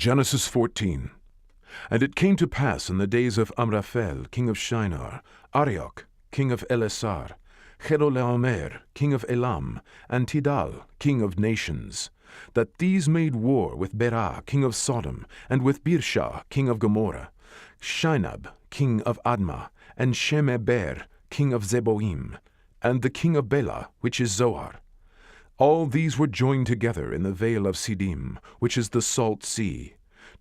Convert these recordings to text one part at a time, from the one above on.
Genesis 14. And it came to pass in the days of Amraphel, king of Shinar, Arioch, king of Elasar, Chedorlaomer, king of Elam, and Tidal, king of nations, that these made war with Bera, king of Sodom, and with Birsha, king of Gomorrah, Shinab, king of Admah, and Shemeber, king of Zeboim, and the king of Bela, which is Zoar. All these were joined together in the vale of Siddim, which is the salt sea.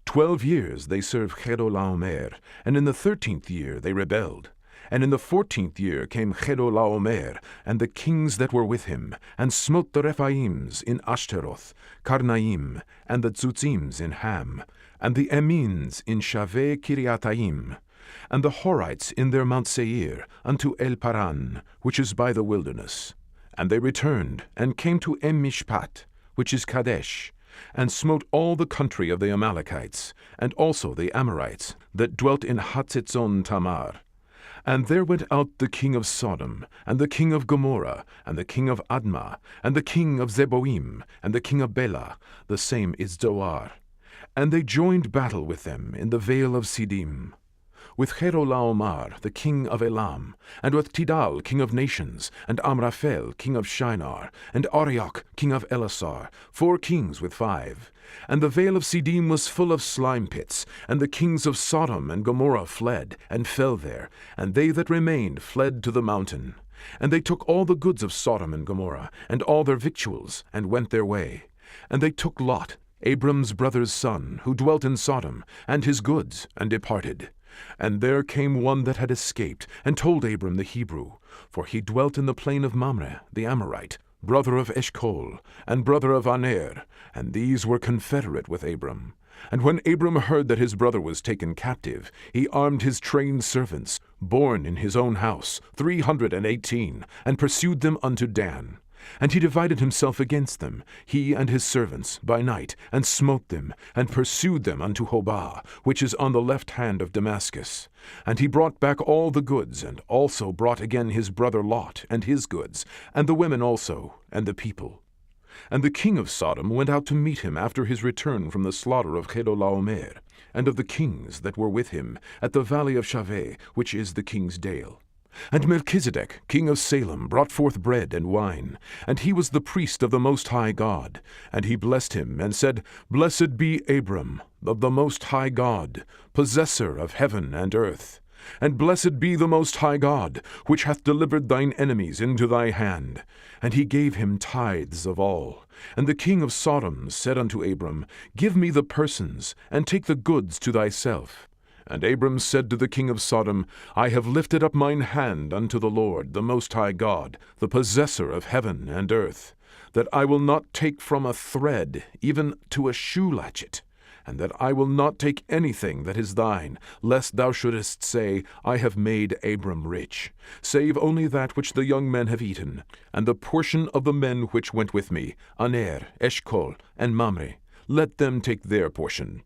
12 years they served Chedorlaomer, and in the 13th year they rebelled. And in the 14th year came Chedorlaomer, and the kings that were with him, and smote the Rephaims in Ashtaroth, Karnaim, and the Tzutzims in Ham, and the Emins in Shaveh Kiriataim, and the Horites in their Mount Seir, unto El Paran, which is by the wilderness. And they returned, and came to Mishpat, which is Kadesh, and smote all the country of the Amalekites, and also the Amorites, that dwelt in Hatzetzon Tamar. And there went out the king of Sodom, and the king of Gomorrah, and the king of Admah, and the king of Zeboim, and the king of Bela, the same is Zoar. And they joined battle with them in the vale of Siddim, with Chedorlaomer, the king of Elam, and with Tidal, king of nations, and Amraphel, king of Shinar, and Arioch, king of Elasar, 4 kings with 5. And the vale of Siddim was full of slime pits, and the kings of Sodom and Gomorrah fled, and fell there, and they that remained fled to the mountain. And they took all the goods of Sodom and Gomorrah, and all their victuals, and went their way. And they took Lot, Abram's brother's son, who dwelt in Sodom, and his goods, and departed. And there came one that had escaped, and told Abram the Hebrew, for he dwelt in the plain of Mamre, the Amorite, brother of Eshcol, and brother of Aner, and these were confederate with Abram. And when Abram heard that his brother was taken captive, he armed his trained servants, born in his own house, 318, and pursued them unto Dan. And he divided himself against them, he and his servants, by night, and smote them, and pursued them unto Hobah, which is on the left hand of Damascus. And he brought back all the goods, and also brought again his brother Lot, and his goods, and the women also, and the people. And the king of Sodom went out to meet him after his return from the slaughter of Chedorlaomer, and of the kings that were with him, at the valley of Shaveh, which is the king's dale. And Melchizedek, king of Salem, brought forth bread and wine, and he was the priest of the Most High God. And he blessed him, and said, Blessed be Abram, of the Most High God, possessor of heaven and earth. And blessed be the Most High God, which hath delivered thine enemies into thy hand. And he gave him tithes of all. And the king of Sodom said unto Abram, Give me the persons, and take the goods to thyself. And Abram said to the king of Sodom, I have lifted up mine hand unto the Lord, the Most High God, the possessor of heaven and earth, that I will not take from a thread, even to a shoe latchet, and that I will not take anything that is thine, lest thou shouldest say, I have made Abram rich, save only that which the young men have eaten, and the portion of the men which went with me, Aner, Eshcol, and Mamre. Let them take their portion.